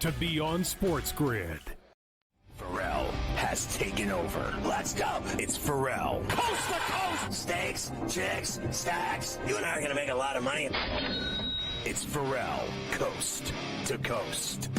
to be on SportsGrid. Ferrall has taken over. Let's go. It's Ferrall. Coast to coast. Steaks, chicks, stacks. You and I are going to make a lot of money. It's Ferrall, coast to coast.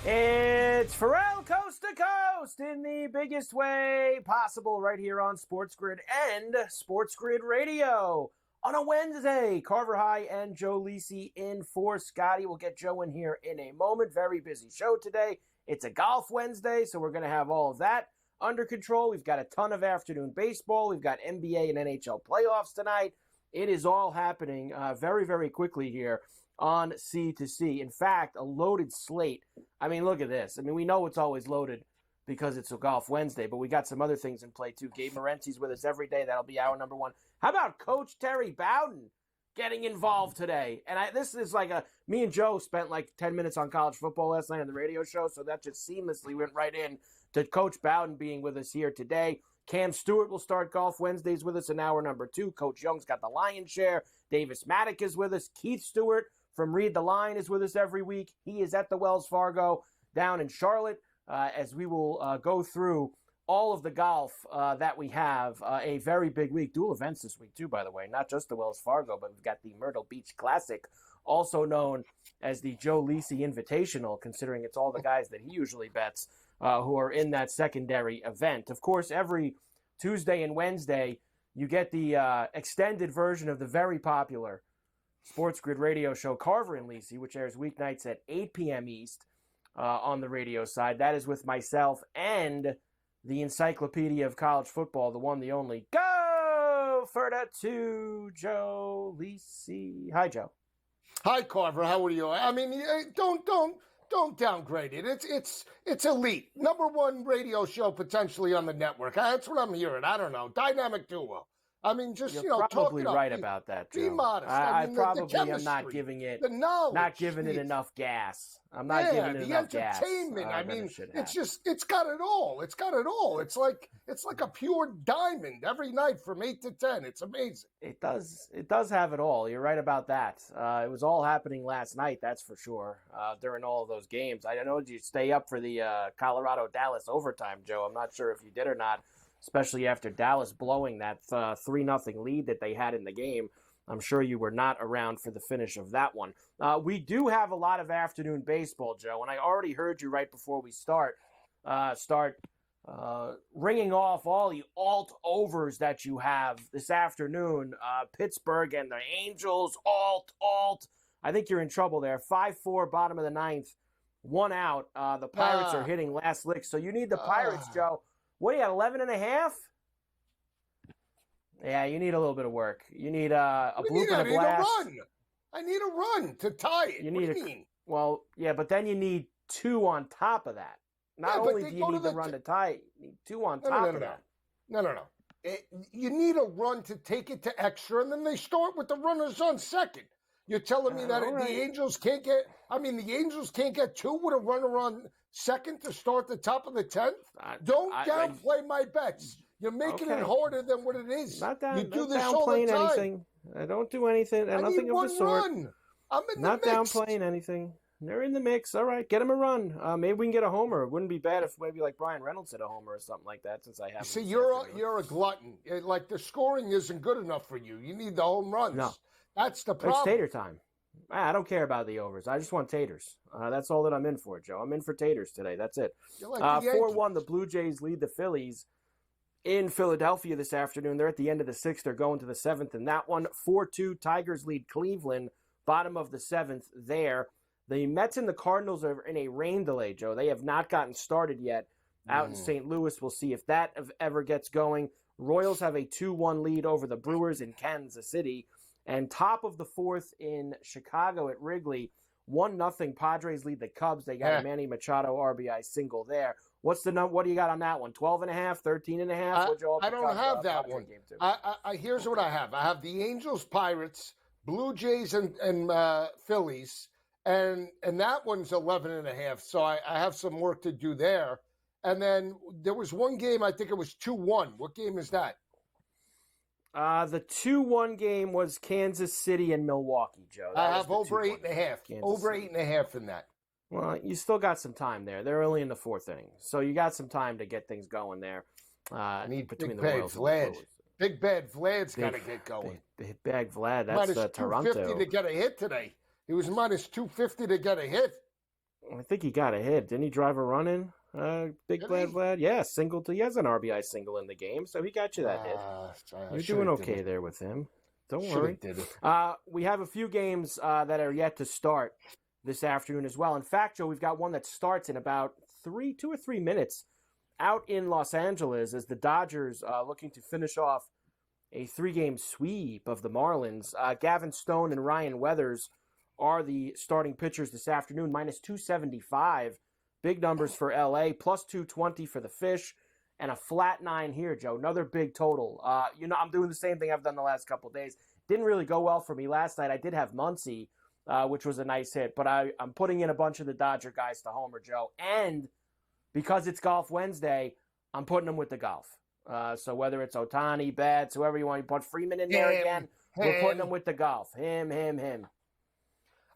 It's Ferrall Coast to Coast in the biggest way possible right here on SportsGrid and SportsGrid Radio on a Wednesday. Carver High and Joe Lisi in for Scotty. We'll get Joe in here in a moment. Very busy show today. It's a golf Wednesday, so we're going to have all of that under control. We've got a ton of afternoon baseball. We've got NBA and NHL playoffs tonight. It is all happening very, very quickly here on C2C. In fact, a loaded slate. I mean, look at this. I mean, we know it's always loaded because it's a golf Wednesday, but we got some other things in play too. Gabe Morency's with us every day. That'll be hour number one. How about Coach Terry Bowden getting involved today? And this is like me and Joe spent like 10 minutes on college football last night on the radio show, so that just seamlessly went right in to Coach Bowden being with us here today. Cam Stewart will start Golf Wednesdays with us in hour number two. Coach Young's got the lion's share. Davis Maddock is with us. Keith Stewart from Read the Line is with us every week. He is at the Wells Fargo down in Charlotte as we will go through all of the golf that we have. A very big week. Dual events this week too, by the way. Not just the Wells Fargo, but we've got the Myrtle Beach Classic, also known as the Joe Lisi Invitational, considering it's all the guys that he usually bets who are in that secondary event. Of course, every Tuesday and Wednesday, you get the extended version of the very popular SportsGrid radio show Carver and Lisi, which airs weeknights at 8 p.m. East on the radio side. That is with myself and the Encyclopedia of College Football, the one, the only. Go for the two, Joe Lisi. Hi, Joe. Hi, Carver. How are you? I mean, don't downgrade it. It's elite. Number one radio show potentially on the network. That's what I'm hearing. I don't know. Dynamic duo. I mean, just, You're probably right about that, Joe. Be modest. I probably am not giving it the knowledge, not giving it enough gas. I'm not giving it enough gas. The entertainment. I mean, it's got it all. It's got it all. It's like a pure diamond every night from 8 to 10. It's amazing. It does have it all. You're right about that. It was all happening last night, that's for sure. During all of those games, I know you stay up for the Colorado-Dallas overtime, Joe. I'm not sure if you did or not, especially after Dallas blowing that 3-0 lead that they had in the game. I'm sure you were not around for the finish of that one. We do have a lot of afternoon baseball, Joe, and I already heard you right before we start ringing off all the alt-overs that you have this afternoon. Pittsburgh and the Angels, alt. I think you're in trouble there. 5-4, bottom of the ninth, 1 out. The Pirates are hitting last lick, so you need the Pirates, Joe. What are you at, 11.5? Yeah, you need a little bit of work. You need a bloop and a blast. I need a run to tie it. What do you mean? Well, yeah, but then you need 2 on top of that. Not only do you need the run to tie it, you need 2 on top of that. No. You need a run to take it to extra, and then they start with the runners on second. You're telling me that the Angels can't get – I mean, the Angels can't get 2 with a runner on second to start the top of the 10th? Don't downplay my bets. You're making it harder than what it is. You do this all the time. Anything. I don't do anything. Nothing of the sort. Run. I'm in the mix. Not downplaying anything. They're in the mix. All right, get them a run. Maybe we can get a homer. It wouldn't be bad if maybe like Brian Reynolds hit a homer or something like that. Since I haven't. See, you're a glutton. Like the scoring isn't good enough for you. You need the home runs. No, that's the problem. It's tater time. I don't care about the overs. I just want taters. That's all that I'm in for, Joe. I'm in for taters today. That's it. 4-1, the Blue Jays lead the Phillies in Philadelphia this afternoon. They're at the end of the 6th. They're going to the 7th in that one. 4-2, Tigers lead Cleveland, bottom of the 7th there. The Mets and the Cardinals are in a rain delay, Joe. They have not gotten started yet out in St. Louis. We'll see if that ever gets going. Royals have a 2-1 lead over the Brewers in Kansas City. And top of the 4th in Chicago at Wrigley, 1-0 Padres lead the Cubs. They got a Manny Machado RBI single there. What do you got on that one? 12.5, 13.5? I don't have that one. Here's what I have. I have the Angels, Pirates, Blue Jays, and Phillies, and that one's 11.5. So I have some work to do there. And then there was one game, I think it was 2-1. What game is that? The 2-1 game was Kansas City and Milwaukee, Joe. I have over 8.5. Over 8.5 in that. Well, you still got some time there. They're early in the fourth inning, so you got some time to get things going there. Need between Big the Bad Royals Vlad. and the Brewers. Big Bad Vlad's got to get going. Big Bad Vlad, that's minus Toronto. 250 to get a hit today. He was minus 250 to get a hit. I think he got a hit. Didn't he drive a run in? Big Bad Vlad? Yeah, he has an RBI single in the game, so he got you that hit. You're doing okay there with him. Don't worry. We have a few games that are yet to start this afternoon as well. In fact, Joe, we've got one that starts in about 2 or 3 minutes out in Los Angeles as the Dodgers looking to finish off a 3-game sweep of the Marlins. Gavin Stone and Ryan Weathers are the starting pitchers this afternoon, minus 275. Big numbers for LA, plus 220 for the Fish, and a flat 9 here, Joe. Another big total. I'm doing the same thing I've done the last couple of days. Didn't really go well for me last night. I did have Muncy, which was a nice hit, but I'm putting in a bunch of the Dodger guys to homer, Joe. And because it's Golf Wednesday, I'm putting them with the golf. So whether it's Ohtani, Betts, whoever you want, you put Freeman in there again, we're putting them with the golf. Him.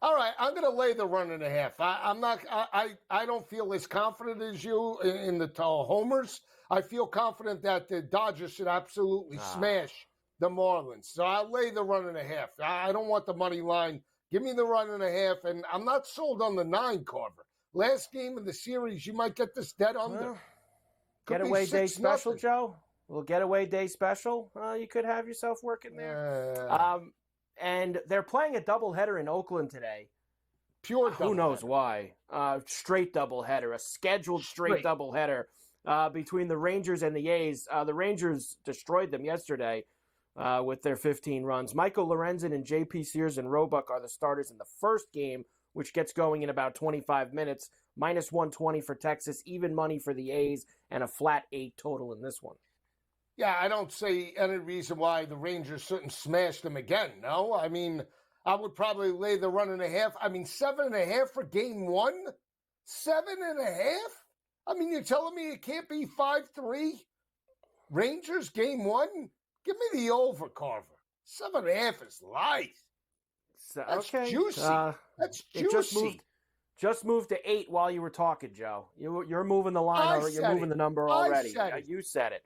All right, I'm going to lay the 1.5. I don't feel as confident as you in the homers. I feel confident that the Dodgers should absolutely smash the Marlins. So I'll lay the 1.5. I don't want the money line. Give me the 1.5, and I'm not sold on the 9, Carver. Last game of the series, you might get this dead under. Getaway day special, Joe? A little getaway day special? You could have yourself working there. And they're playing a doubleheader in Oakland today. Pure doubleheader. Who knows why? Straight doubleheader, a scheduled straight doubleheader between the Rangers and the A's. The Rangers destroyed them yesterday with their 15 runs. Michael Lorenzen and J.P. Sears and Roebuck are the starters in the first game, which gets going in about 25 minutes. Minus 120 for Texas, even money for the A's, and a flat 8 total in this one. Yeah, I don't see any reason why the Rangers shouldn't smash them again, no? I mean, I would probably lay the 1.5. I mean, 7.5 for game 1? 7.5? I mean, you're telling me it can't be 5-3? Rangers, game 1? Give me the over, Carver. 7.5 is light. That's juicy. That's juicy. Just moved to 8 while you were talking, Joe. You're moving the line, you're moving the number already. You said it.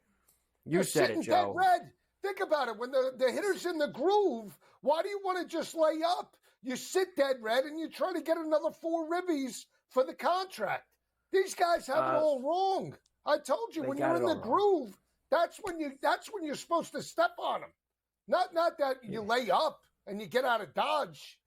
You said it, Joe. Dead red. Think about it. When the hitter's in the groove, why do you want to just lay up? You sit dead red and you try to get another 4 ribbies for the contract. These guys have it all wrong. I told you, when you're in the groove, that's when you're supposed to step on them. Not that you lay up and you get out of Dodge.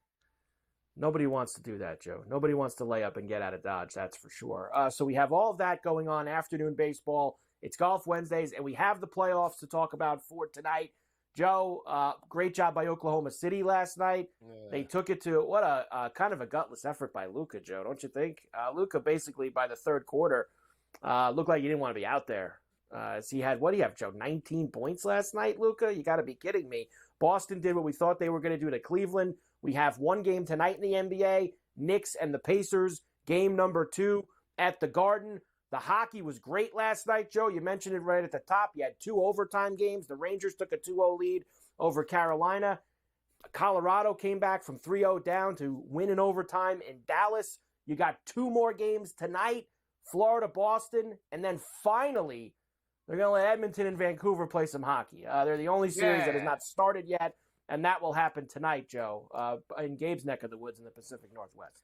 Nobody wants to do that, Joe. Nobody wants to lay up and get out of Dodge, that's for sure. So we have all of that going on, afternoon baseball. It's Golf Wednesdays, and we have the playoffs to talk about for tonight. Joe, great job by Oklahoma City last night. Yeah. They took it to, what a kind of a gutless effort by Luka, Joe, don't you think? Luka basically by the third quarter looked like he didn't want to be out there. He had, what do you have, Joe, 19 points last night, Luka? You got to be kidding me. Boston did what we thought they were going to do to Cleveland. We have one game tonight in the NBA, Knicks and the Pacers, game number 2 at the Garden. The hockey was great last night, Joe. You mentioned it right at the top. You had 2 overtime games. The Rangers took a 2-0 lead over Carolina. Colorado came back from 3-0 down to win in overtime in Dallas. You got 2 more games tonight, Florida, Boston, and then finally they're going to let Edmonton and Vancouver play some hockey. They're the only series that has not started yet, and that will happen tonight, Joe, in Gabe's neck of the woods in the Pacific Northwest.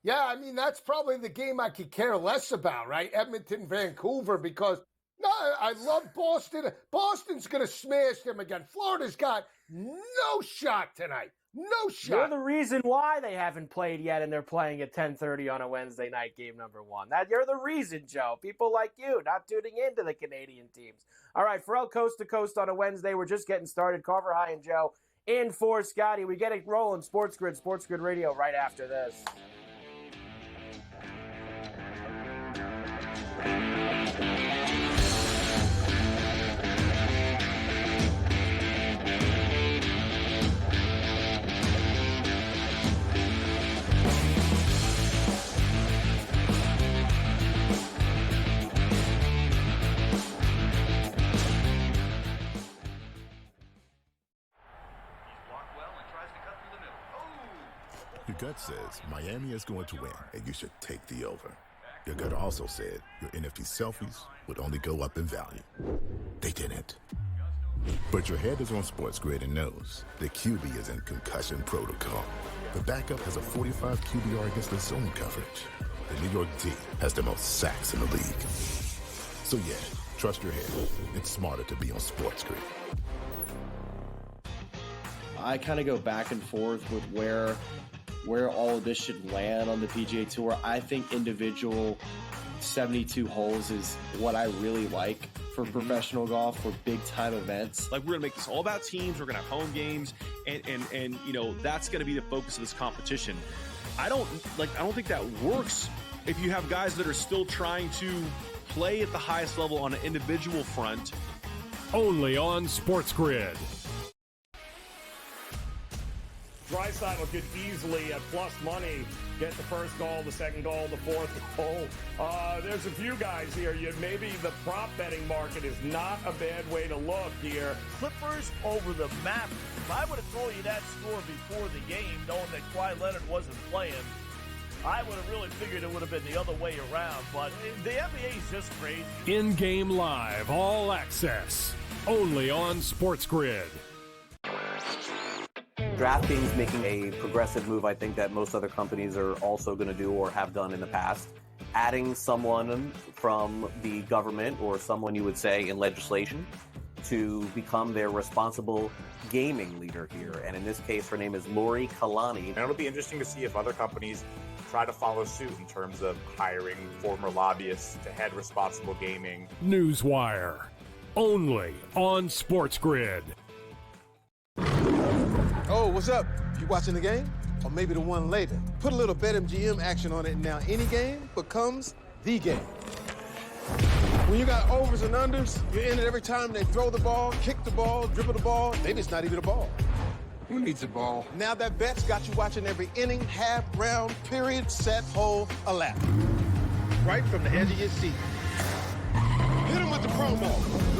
Yeah, I mean, that's probably the game I could care less about, right? Edmonton, Vancouver, because, no, I love Boston. Boston's going to smash them again. Florida's got no shot tonight. No shot. You're the reason why they haven't played yet, and they're playing at 10:30 on a Wednesday night, game number 1. You're the reason, Joe. People like you not tuning into the Canadian teams. All right, Ferrall Coast to Coast on a Wednesday. We're just getting started. Carver, High, and Joe in for Scotty. We get it rolling. SportsGrid Radio right after this. Your gut says Miami is going to win, and you should take the over. Your gut also said your NFT selfies would only go up in value. They didn't. But your head is on SportsGrid and knows the QB is in concussion protocol. The backup has a 45 QBR against the zone coverage. The New York D has the most sacks in the league. So yeah, trust your head. It's smarter to be on SportsGrid. I kind of go back and forth with where all of this should land on the PGA Tour. I think individual 72 holes is what I really like for professional golf, for big time events. Like, we're gonna make this all about teams. We're gonna have home games, and you know, that's gonna be the focus of this competition. I don't think that works if you have guys that are still trying to play at the highest level on an individual front. Only on SportsGrid. Drysdale could easily, at plus money, get the first goal, the second goal, the fourth goal. There's a few guys here. Maybe the prop betting market is not a bad way to look here. Clippers over the Mavericks. If I would have told you that score before the game, knowing that Kawhi Leonard wasn't playing, I would have really figured it would have been the other way around. But the NBA is just crazy. In-game live, all access. Only on SportsGrid. DraftKings making a progressive move, I think, that most other companies are also going to do or have done in the past. Adding someone from the government, or someone you would say in legislation, to become their responsible gaming leader here. And in this case, her name is Lori Kalani. And it'll be interesting to see if other companies try to follow suit in terms of hiring former lobbyists to head responsible gaming. Newswire. Only on SportsGrid. Oh, what's up? You watching the game? Or maybe the one later? Put a little BetMGM action on it, and now any game becomes the game. When you got overs and unders, you're in it every time they throw the ball, kick the ball, dribble the ball. Maybe it's not even a ball. Who needs a ball? Now that bet's got you watching every inning, half, round, period, set, hole, a lap. Right from the edge of your seat. Hit them with the promo.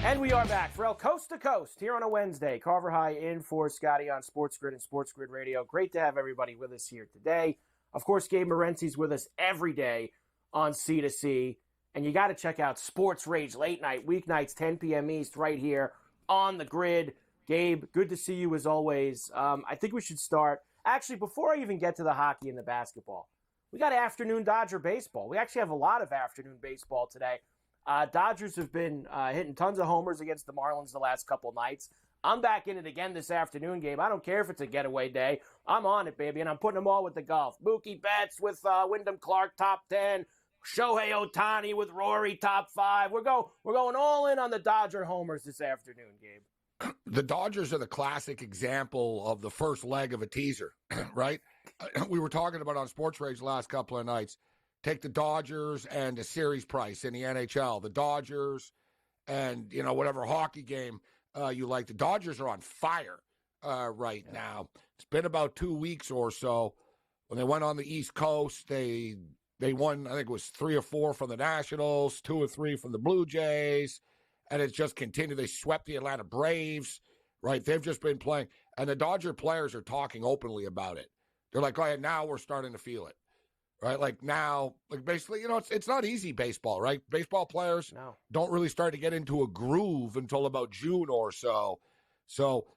And we are back. Ferrall, coast to coast, here on a Wednesday. Carver High in for Scotty on SportsGrid and SportsGrid Radio. Great to have everybody with us here today. Of course, Gabe Morency's with us every day on C2C. And you got to check out Sports Rage late night, weeknights, 10 p.m. East, right here on the grid. Gabe, good to see you as always. I think we should start. Actually, before I even get to the hockey and the basketball, we got afternoon Dodger baseball. We actually have a lot of afternoon baseball today. Dodgers have been hitting tons of homers against the Marlins the last couple nights. I'm back in it again this afternoon, Gabe. I don't care if it's a getaway day. I'm on it, baby, and I'm putting them all with the golf. Mookie Betts with Wyndham Clark, top 10. Shohei Ohtani with Rory, top 5. We're going all in on the Dodger homers this afternoon, Gabe. The Dodgers are the classic example of the first leg of a teaser, right? We were talking about on Sports Rage the last couple of nights. Take the Dodgers and the series price in the NHL. The Dodgers and, whatever hockey game you like. The Dodgers are on fire right now. It's been about 2 weeks or so. When they went on the East Coast, they won, I think it was 3 or 4 from the Nationals, 2 or 3 from the Blue Jays, and it's just continued. They swept the Atlanta Braves, right? They've just been playing. And the Dodger players are talking openly about it. They're like, oh, yeah, now we're starting to feel it. Right, like now, like basically, it's not easy baseball, right? Baseball players don't really start to get into a groove until about June or so.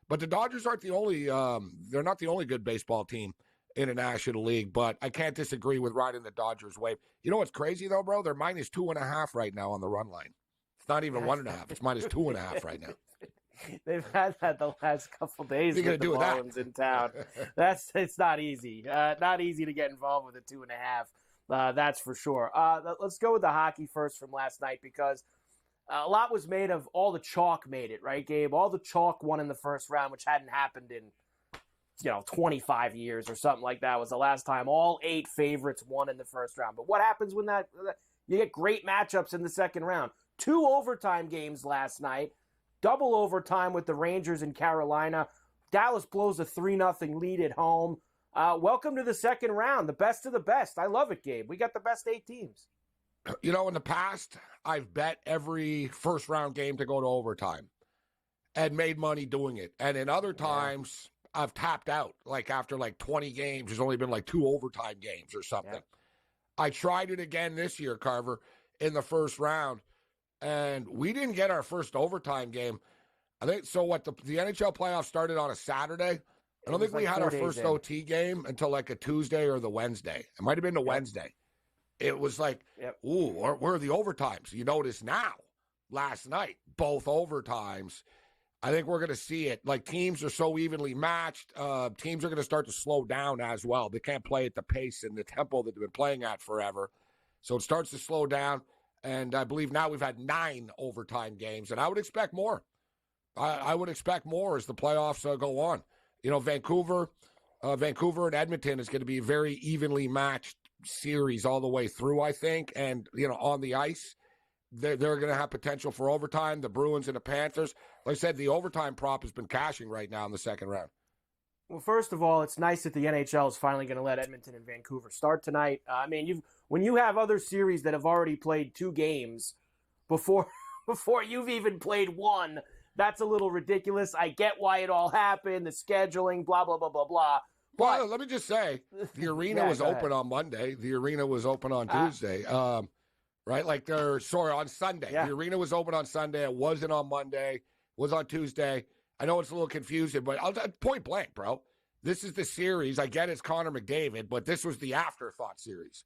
But the Dodgers aren't the only, they're not the only good baseball team in a National League, but I can't disagree with riding the Dodgers wave. You know what's crazy though, bro? They're minus 2.5 right now on the run line. It's not even 1.5. It's minus 2.5 right now. They've had that the last couple days with the Marlins in town. It's not easy. Not easy to get involved with a 2.5. That's for sure. Let's go with the hockey first from last night, because a lot was made of all the chalk made it, right, Gabe? All the chalk won in the first round, which hadn't happened in 25 years or something like that was the last time all 8 favorites won in the first round. But what happens when you get great matchups in the second round? 2 overtime games last night, double overtime with the Rangers in Carolina. Dallas blows a 3-0 lead at home. Welcome to the second round, the best of the best. I love it, Gabe. We got the best 8 teams. In the past, I've bet every first round game to go to overtime and made money doing it. And in other times, I've tapped out. Like after 20 games, there's only been 2 overtime games or something. Yeah. I tried it again this year, Carver, in the first round, and we didn't get our first overtime game. I think so. The NHL playoffs started on a Saturday. I don't think we had our first OT game until a Tuesday or the Wednesday. It might have been the Wednesday. It was ooh, where are the overtimes? You notice now, last night, both overtimes. I think we're going to see it. Teams are so evenly matched. Teams are going to start to slow down as well. They can't play at the pace and the tempo that they've been playing at forever. So it starts to slow down. And I believe now we've had 9 overtime games. And I would expect more. I would expect more as the playoffs go on. Vancouver and Edmonton is going to be a very evenly matched series all the way through, I think. And, on the ice, they're going to have potential for overtime. The Bruins and the Panthers. Like I said, the overtime prop has been cashing right now in the second round. Well, first of all, it's nice that the NHL is finally going to let Edmonton and Vancouver start tonight. When you have other series that have already played 2 games before you've even played 1, that's a little ridiculous. I get why it all happened, the scheduling, blah, blah, blah, blah, blah. Well, let me just say, the arena was open on Monday. The arena was open on Tuesday. Right? On Sunday. Yeah. The arena was open on Sunday. It wasn't on Monday. It was on Tuesday. I know it's a little confusing, but point blank, bro. This is the series. I get it's Connor McDavid, but this was the afterthought series.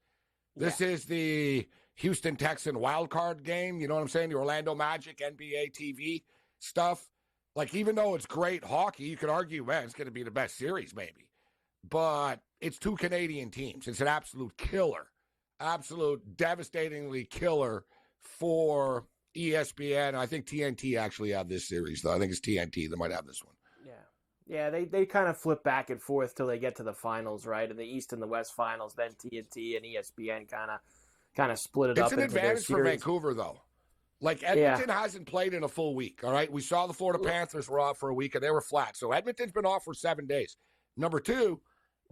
This is the Houston Texan wildcard game. You know what I'm saying? The Orlando Magic NBA TV stuff. Even though it's great hockey, you could argue, man, it's going to be the best series maybe. But it's 2 Canadian teams. It's an absolute killer. Absolute devastatingly killer for ESPN. I think TNT actually have this series, though. I think it's TNT that might have this one. Yeah, they kind of flip back and forth till they get to the finals, right? In the East and the West finals, then TNT and ESPN kind of split it up. It's an advantage for Vancouver, though. Edmonton hasn't played in a full week, all right? We saw the Florida Panthers were off for a week, and they were flat. So Edmonton's been off for 7 days. Number 2,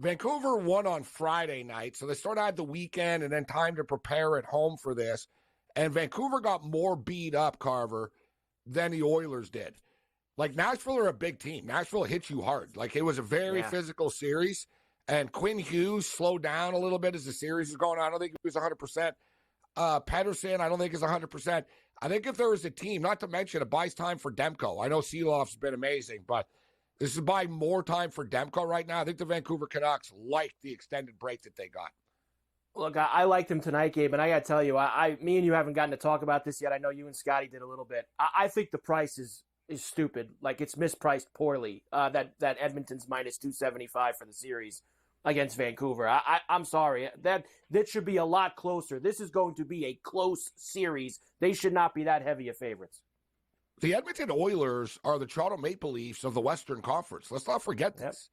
Vancouver won on Friday night, so they sort of had the weekend and then time to prepare at home for this. And Vancouver got more beat up, Carver, than the Oilers did. Nashville are a big team. Nashville hits you hard. It was a very physical series, and Quinn Hughes slowed down a little bit as the series is going on. I don't think he was 100%. Pettersson, I don't think is 100%. I think if there was a team, not to mention it buys time for Demko. I know Seeloff's been amazing, but this is buying more time for Demko right now. I think the Vancouver Canucks like the extended break that they got. Look, I liked him tonight, Gabe, and I got to tell you, me and you haven't gotten to talk about this yet. I know you and Scotty did a little bit. I think the price is stupid. It's mispriced poorly. That Edmonton's minus 275 for the series against Vancouver. I'm sorry. That should be a lot closer. This is going to be a close series. They should not be that heavy of favorites. The Edmonton Oilers are the Toronto Maple Leafs of the Western Conference. Let's not forget this.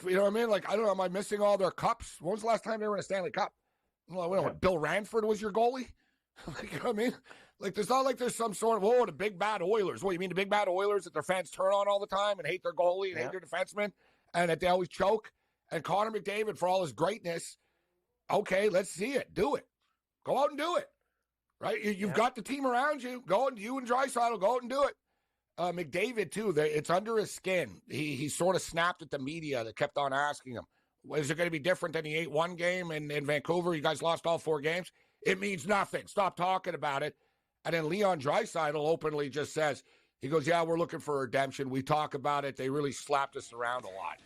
You know what I mean? I don't know. Am I missing all their cups? When was the last time they were in a Stanley Cup? Bill Ranford was your goalie? You know what I mean? There's not there's some sort of, the big bad Oilers. What, you mean the big bad Oilers that their fans turn on all the time and hate their goalie and hate their defenseman and that they always choke? And Connor McDavid, for all his greatness, okay, let's see it. Do it. Go out and do it. Right? You've got the team around you. You and Draisaitl, go out and do it. McDavid, too, it's under his skin. He sort of snapped at the media that kept on asking him, is it going to be different than the 8-1 game in Vancouver? You guys lost all 4 games? It means nothing. Stop talking about it. And then Leon Draisaitl openly just says, he goes, yeah, we're looking for redemption. We talk about it. They really slapped us around a lot.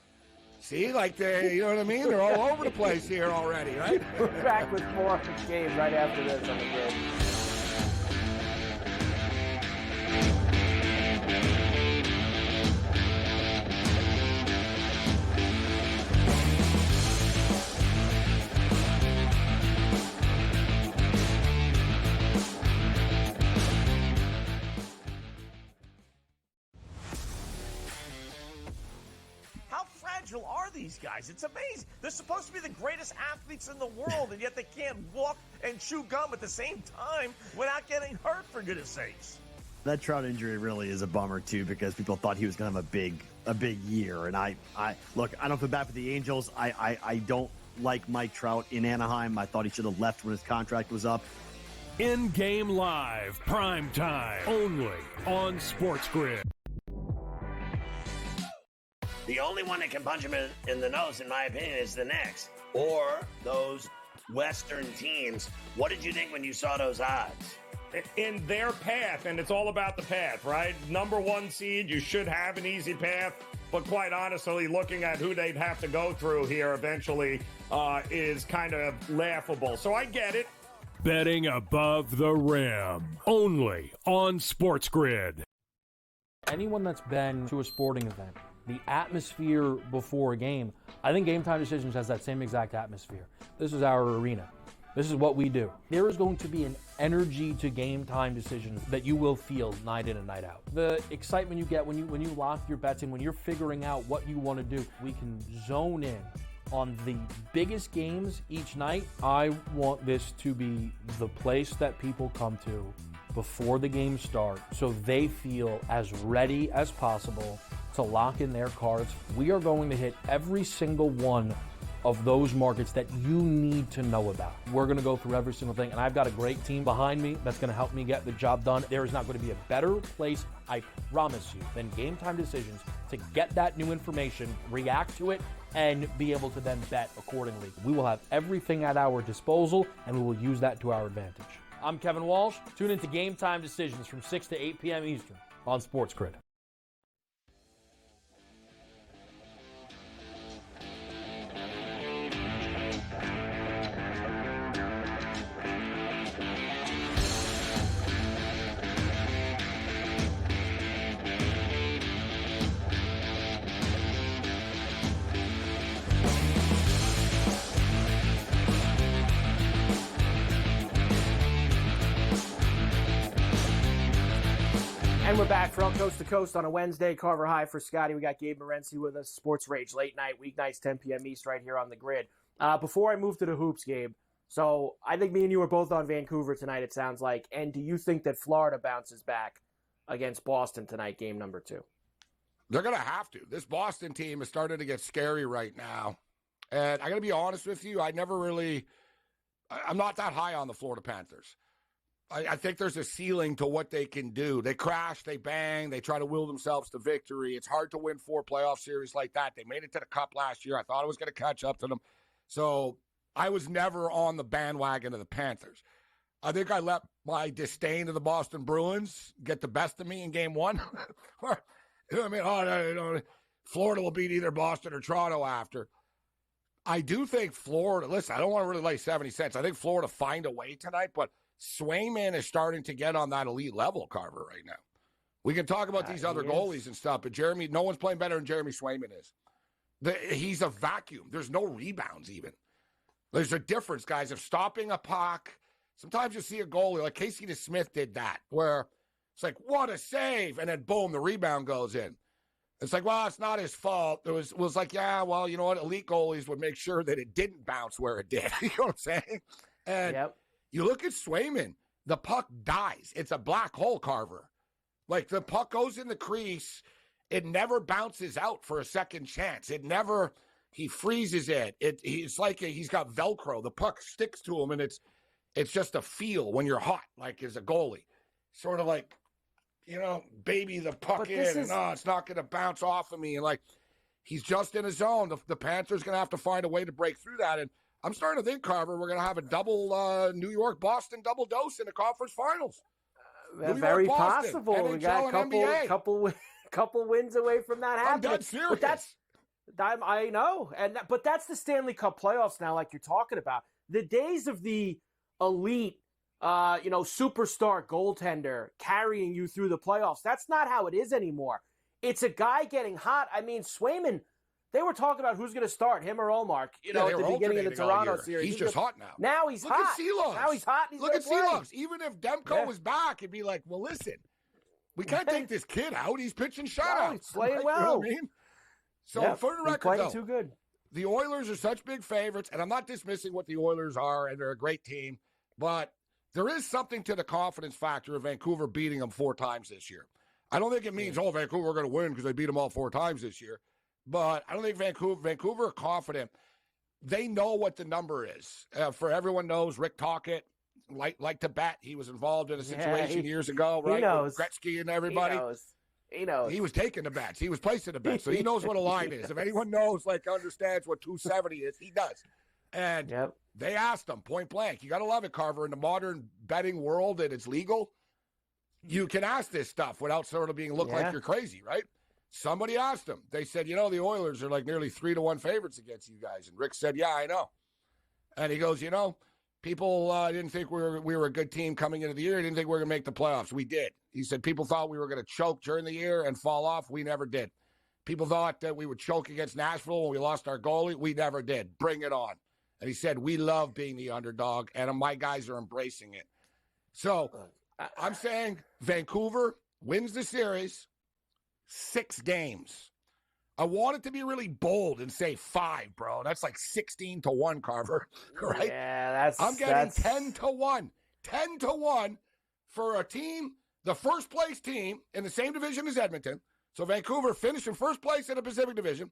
See, you know what I mean? They're all over the place here already, right? We're back with more games right after this on the grid. fragile are these guys? It's amazing. They're supposed to be the greatest athletes in the world, and yet they can't walk and chew gum at the same time without getting hurt, for goodness sakes. That Trout injury really is a bummer, too, because people thought he was going to have a big year. And I look, I don't feel bad for the Angels. I don't like Mike Trout in Anaheim. I thought he should have left when his contract was up. In-game live, prime time, only on SportsGrid. The only one that can punch him in the nose, in my opinion, is the Knicks. Or those Western teams. What did you think when you saw those odds? In their path, and it's all about the path, right? Number 1 seed, you should have an easy path. But quite honestly, looking at who they'd have to go through here eventually is kind of laughable. So I get it. Betting above the rim, only on SportsGrid. Anyone that's been to a sporting event, the atmosphere before a game, I think Game Time Decisions has that same exact atmosphere. This is our arena. This is what we do. There is going to be an energy to Game Time Decisions that you will feel night in and night out. The excitement you get when you lock your bets in, when you're figuring out what you want to do, we can zone in on the biggest games each night. I want this to be the place that people come to before the games start so they feel as ready as possible to lock in their cards. We are going to hit every single one of those markets that you need to know about. We're going to go through every single thing, and I've got a great team behind me that's going to help me get the job done. There is not going to be a better place, I promise you, than Game Time Decisions to get that new information, react to it, and be able to then bet accordingly. We will have everything at our disposal, and we will use that to our advantage. I'm Kevin Walsh. Tune into Game Time Decisions from 6 to 8 p.m. Eastern on SportsGrid. And we're back from Coast to Coast on a Wednesday. Carver High for Scotty. We got Gabe Morency with us. Sports Rage, late night, weeknights, 10 p.m. East, right here on the grid. Before I move to the hoops, Gabe, so I think me and you are both on Vancouver tonight, it sounds like. And do you think that Florida bounces back against Boston tonight, game number 2? They're going to have to. This Boston team is starting to get scary right now. And I got to be honest with you, I'm not that high on the Florida Panthers. I think there's a ceiling to what they can do. They crash, they bang, they try to will themselves to victory. It's hard to win 4 playoff series like that. They made it to the Cup last year. I thought I was going to catch up to them. So I was never on the bandwagon of the Panthers. I think I let my disdain of the Boston Bruins get the best of me in game 1. You know what I mean? Florida will beat either Boston or Toronto after. I do think Florida, listen, I don't want to really lay 70 cents. I think Florida find a way tonight, but Swayman is starting to get on that elite level, Carver, right now. We can talk about these other goalies and stuff, but no one's playing better than Jeremy Swayman is. He's a vacuum. There's no rebounds even. There's a difference, guys, of stopping a puck. Sometimes you see a goalie, like Casey DeSmith did that, where it's like, what a save, and then boom, the rebound goes in. It's like, well, it's not his fault. It was like, yeah, well, you know what? Elite goalies would make sure that it didn't bounce where it did. You know what I'm saying? And you look at Swayman, the puck dies. It's a black hole, Carver. Like, the puck goes in the crease. It never bounces out for a second chance. He freezes it. It's like he's got Velcro. The puck sticks to him, and it's just a feel when you're hot, like as a goalie. Sort of like, baby the puck in, and it's not going to bounce off of me. And, like, he's just in his zone. The Panthers going to have to find a way to break through that. And I'm starting to think, Carver, we're going to have a double New York-Boston double dose in the conference finals. Very possible. NHL, we got a couple wins away from that happening. I'm dead serious. I know. But that's the Stanley Cup playoffs now, like you're talking about. The days of the elite, superstar goaltender carrying you through the playoffs, that's not how it is anymore. It's a guy getting hot. I mean, Swayman, they were talking about who's going to start, him or Omar, at the beginning of the Toronto series. He's just hot now. Now he's hot. Now he's hot. Look at Seelogs. Even if Demko was back, it'd be like, well, listen, we can't take this kid out. He's pitching shutouts. He's playing well. You know what I mean? So for the record, though, too good. The Oilers are such big favorites, and I'm not dismissing what the Oilers are, and they're a great team, but there is something to the confidence factor of Vancouver beating them 4 times this year. I don't think it means, Vancouver are going to win because they beat them all 4 times this year, but I don't think Vancouver are confident. They know what the number is. For everyone knows, Rick Tocchet liked to bet. He was involved in a situation years ago, right? He knows. With Gretzky and everybody. He knows. He was taking the bets. He was placing the bets. So he knows what a line is. If anyone knows, understands what 270 is, he does. And they asked him point blank. You got to love it, Carver. In the modern betting world, and it's legal, you can ask this stuff without sort of being looked like you're crazy, right? Somebody asked him. They said, the Oilers are like nearly 3-1 favorites against you guys. And Rick said, yeah, I know. And he goes, people didn't think we were a good team coming into the year. They didn't think we were going to make the playoffs. We did. He said people thought we were going to choke during the year and fall off. We never did. People thought that we would choke against Nashville when we lost our goalie. We never did. Bring it on. And he said, we love being the underdog, and my guys are embracing it. So I'm saying Vancouver wins the series 6 games. I want it to be really bold and say 5, bro. That's like 16-1, Carver, right? Yeah, I'm getting 10-1. 10-1 for a team, the first place team in the same division as Edmonton. So Vancouver finished in first place in the Pacific Division,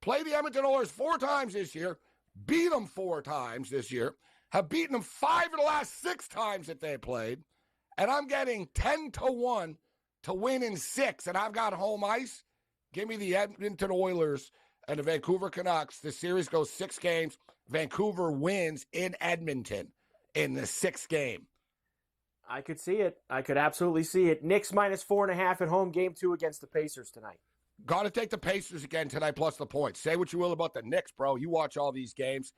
played the Edmonton Oilers 4 times this year, beat them 4 times this year, have beaten them 5 of the last 6 times that they played, and I'm getting 10-1 to win in 6, and I've got home ice. Give me the Edmonton Oilers and the Vancouver Canucks. The series goes 6 games. Vancouver wins in Edmonton in the 6th game. I could see it. I could absolutely see it. Knicks -4.5 at home, game 2 against the Pacers tonight. Got to take the Pacers again tonight plus the points. Say what you will about the Knicks, bro. You watch all these games.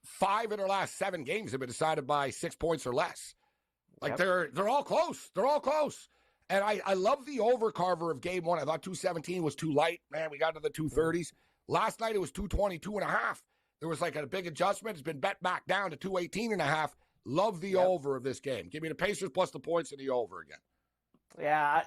5 of their last 7 games have been decided by 6 points or less. They're all close. They're all close. And I love the over, Carver, of game 1. I thought 217 was too light. Man, we got to the 230s. Last night it was 222.5. There was a big adjustment. It's been bet back down to 218.5. Love the over of this game. Give me the Pacers plus the points and the over again. Yeah,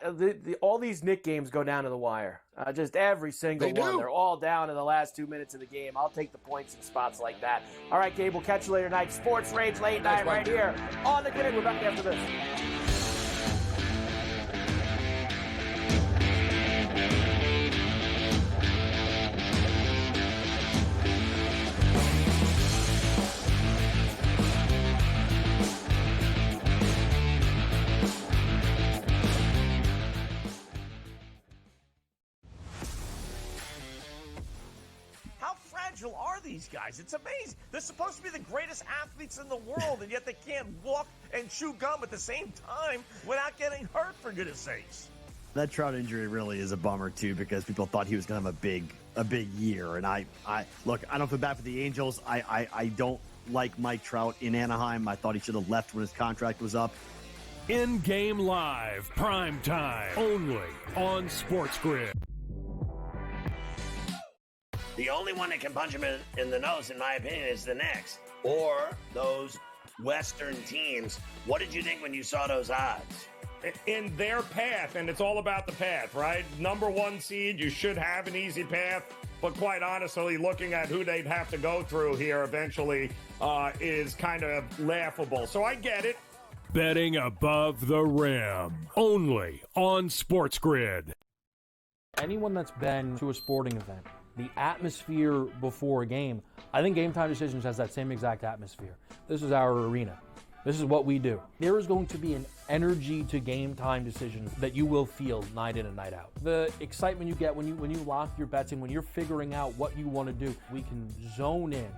all these Knick games go down to the wire. Just every single one. They're all down in the last 2 minutes of the game. I'll take the points in spots like that. All right, Gabe, we'll catch you later tonight. Sports Rage Late Night right here on the Grid. We're back after this. Are these guys? It's amazing. They're supposed to be the greatest athletes in the world, and yet they can't walk and chew gum at the same time without getting hurt, for goodness sakes. That Trout injury really is a bummer too, because people thought he was going to have a big year. And I look, I don't feel bad for the Angels. I don't like Mike Trout in Anaheim. I thought he should have left when his contract was up. In-game live, prime time, only on SportsGrid. The only one that can punch him in the nose, in my opinion, is the Knicks. Or those Western teams. What did you think when you saw those odds? In their path, and it's all about the path, right? Number 1 seed, you should have an easy path. But quite honestly, looking at who they'd have to go through here eventually is kind of laughable. So I get it. Betting above the rim, only on SportsGrid. Anyone that's been to a sporting event, the atmosphere before a game, I think Game Time Decisions has that same exact atmosphere. This is our arena. This is what we do. There is going to be an energy to Game Time Decisions that you will feel night in and night out. The excitement you get when you lock your bets in, when you're figuring out what you want to do, we can zone in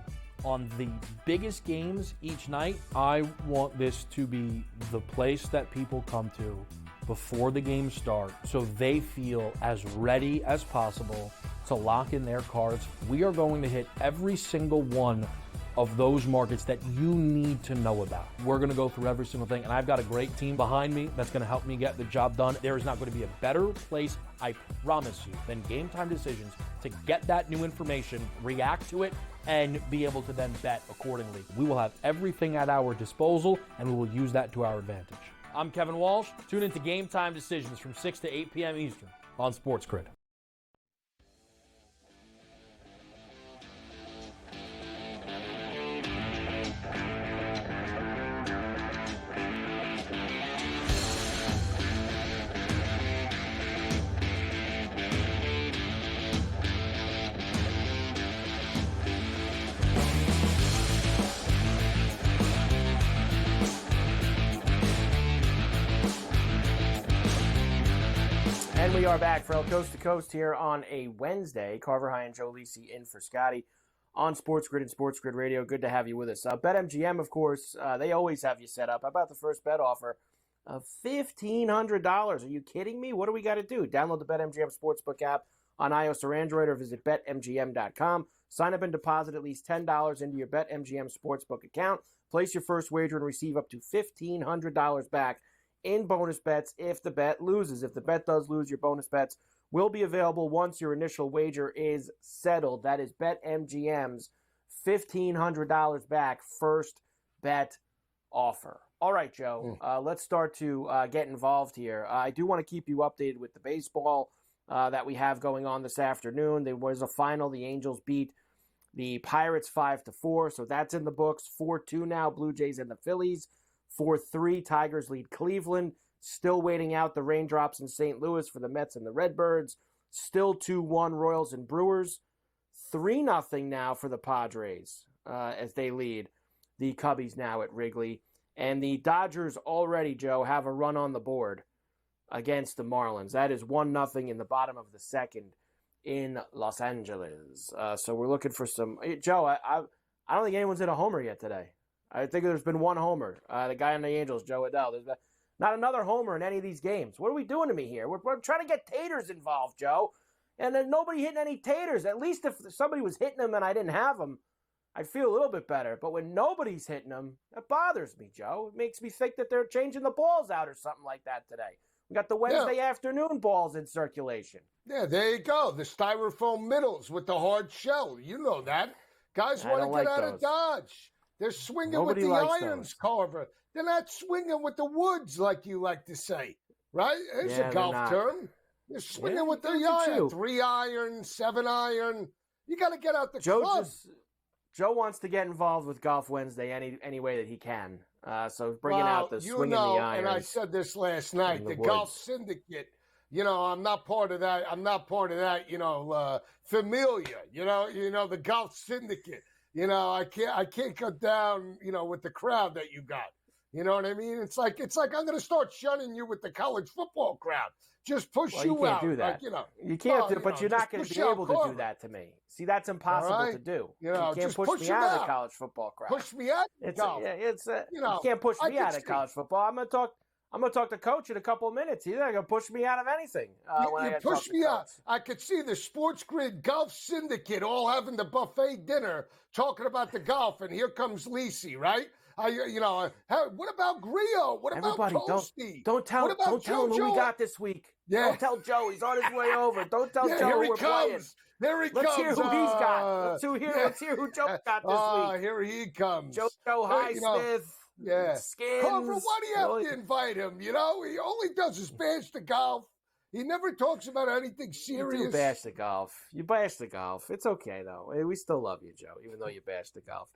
on the biggest games each night. I want this to be the place that people come to before the games start so they feel as ready as possible to lock in their cards. We are going to hit every single one of those markets that you need to know about. We're going to go through every single thing, and I've got a great team behind me that's going to help me get the job done. There is not going to be a better place, I promise you, than Game Time Decisions to get that new information, react to it, and be able to then bet accordingly. We will have everything at our disposal, and we will use that to our advantage. I'm Kevin Walsh. Tune into Game Time Decisions from 6 to 8 p.m. Eastern on SportsGrid. And we are back, Ferrall, Coast to Coast here on a Wednesday. Carver and Joe Lisi in for Scotty on SportsGrid and SportsGrid Radio. Good to have you with us. BetMGM, of course, they always have you set up. How about the first bet offer of $1,500? Are you kidding me? What do we got to do? Download the BetMGM Sportsbook app on iOS or Android, or visit BetMGM.com. Sign up and deposit at least $10 into your BetMGM Sportsbook account. Place your first wager and receive up to $1,500 back in bonus bets if the bet loses. If the bet does lose, your bonus bets will be available once your initial wager is settled. That is BetMGM's $1,500 back first bet offer. All right, Joe, let's start to get involved here. I do want to keep you updated with the baseball that we have going on this afternoon. There was a final. The Angels beat the Pirates 5-4, so that's in the books. 4-2 now, Blue Jays and the Phillies. 4-3, Tigers lead Cleveland. Still waiting out the raindrops in St. Louis for the Mets and the Redbirds. Still 2-1, Royals and Brewers. 3-0 now for the Padres as they lead the Cubbies now at Wrigley. And the Dodgers already, Joe, have a run on the board against the Marlins. That is 1-0 in the bottom of the second in Los Angeles. So we're looking for some... Joe, I don't think anyone's hit a homer yet today. I think there's been one homer. The guy on the Angels, Joe Adell. There's been not another homer in any of these games. What are we doing to me here? We're trying to get taters involved, Joe. And then nobody hitting any taters. At least if somebody was hitting them and I didn't have them, I'd feel a little bit better. But when nobody's hitting them, that bothers me, Joe. It makes me think that they're changing the balls out or something like that today. We got the Wednesday afternoon balls in circulation. Yeah, there you go. The styrofoam middles with the hard shell. You know that. Guys want to get out of Dodge. They're swinging with the irons, Carver. They're not swinging with the woods, like you like to say, right? There's a golf term. They're swinging with the iron, 3-iron, 7-iron. You got to get out the club. Joe wants to get involved with Golf Wednesday any way that he can. So bringing out the swinging the irons. And I said this last night, the Golf Syndicate. I'm not part of that. I'm not part of that. Familia. The Golf Syndicate. I can't cut down, with the crowd that you got. You know what I mean? It's like I'm going to start shunning you with the college football crowd. Just push you out. Do that. You can't but you're not going to be able to do that to me. See, that's impossible to do. You can't push me out of the college football crowd. Push me out. You can't push me out of college football. I'm going to talk to Coach in a couple of minutes. He's not going to push me out of anything. You push me out. I could see the SportsGrid Golf Syndicate all having the buffet dinner, talking about the golf, and here comes Lisi, right? What about Grillo? What about Posty? Don't tell him who we got this week. Yeah. Don't tell Joe. He's on his way over. Don't tell Joe who we're playing. There he comes. Let's hear who he's got. Let's hear who Joe got this week. Here he comes. Joe Highsmith. Skins. Carver, why do you have to invite him? He only does is bash the golf. He never talks about anything serious. You do bash the golf. You bash the golf. It's okay, though. We still love you, Joe, even though you bash the golf.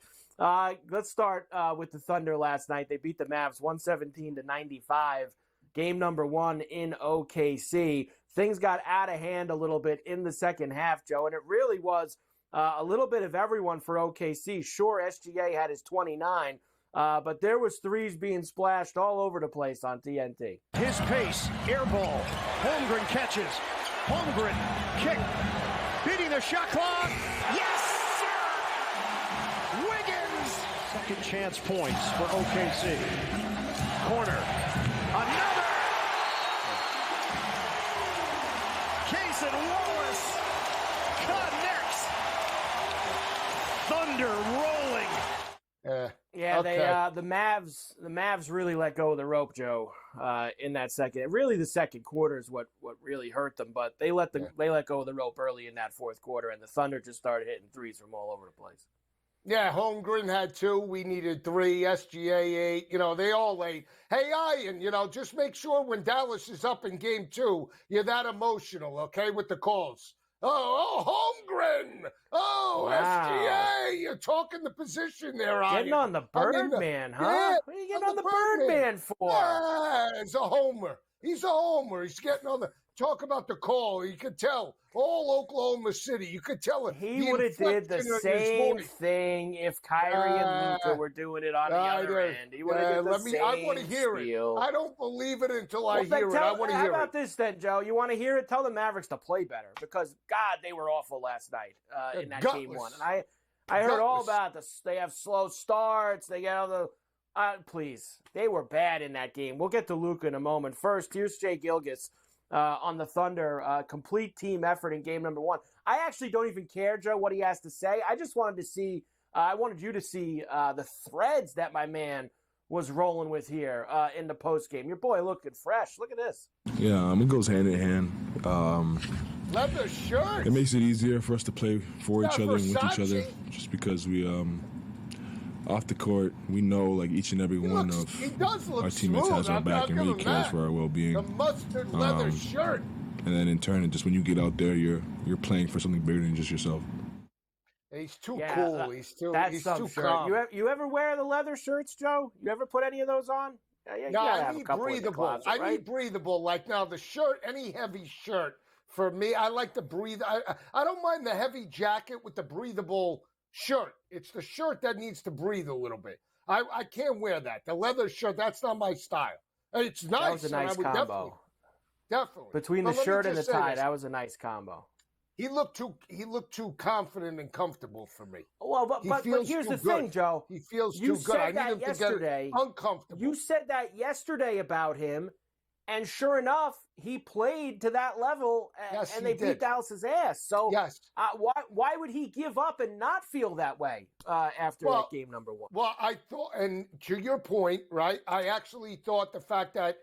Let's start with the Thunder last night. They beat the Mavs 117-95. Game number 1 in OKC. Things got out of hand a little bit in the second half, Joe, and it really was a little bit of everyone for OKC. Sure, SGA had his 29, but there was threes being splashed all over the place on TNT. His pace, air ball. Holmgren catches. Holmgren kick. Beating the shot clock. Yes, sir! Wiggins! Second chance points for OKC. Corner. Another! Cason Wallace connects. Thunder rolling. The Mavs really let go of the rope, Joe, in that second. Really, the second quarter is what really hurt them, but they let go of the rope early in that fourth quarter, and the Thunder just started hitting threes from all over the place. Yeah, Holmgren had 2. We needed 3. SGA 8. They all 8. Hey, Ian, just make sure when Dallas is up in game 2, you're that emotional, okay, with the calls. Oh, Holmgren! Oh, wow. SGA! You're talking the position there, Ian. Getting on the Birdman, huh? Yeah, what are you getting on the Birdman for? Yeah, it's a homer. He's a homer. He's getting on the talk about the call. You could tell all Oklahoma City. You could tell it. He would have did the same thing if Kyrie and Luka were doing it on the other end. He would have did the same I want to hear spiel. it. I don't believe it until I hear it. I want to hear it. How about this then, Joe? You want to hear it? Tell the Mavericks to play better because, God, they were awful last night in that game one. And I heard all about this. They have slow starts. They get all the please. They were bad in that game. We'll get to Luka in a moment. First, here's Jay Gilgeous on the Thunder. Complete team effort in game number one. I actually don't even care, Joe, what he has to say. I just wanted to see, I wanted you to see the threads that my man was rolling with here in the postgame. Your boy looking fresh. Look at this. Yeah, it goes hand in hand. Leather shirt. It makes it easier for us to play for each other and with each other, just because we off the court, we know like each and every one of our teammates has our back and really cares for our well-being. The mustard leather shirt. And then in turn, just when you get out there, you're playing for something bigger than just yourself. He's too cool. He's too calm. You ever wear the leather shirts, Joe? You ever put any of those on? No, I need breathable. Closet, right? I need breathable. Like now, the shirt, any heavy shirt for me, I like to breathe. I don't mind the heavy jacket with the breathable shirt. It's the shirt that needs to breathe a little bit. I can't wear that. The leather shirt, that's not my style. It's nice. That was a nice combo. Definitely. Between the shirt and the tie, that was a nice combo. He looked too confident and comfortable for me. Well, but here's the thing, Joe. He feels too good. I need him to get uncomfortable. You said that yesterday about him, and sure enough, he played to that level, and they beat Dallas's ass. So why would he give up and not feel that way after that game number one? Well, I thought, and to your point, right, I actually thought the fact that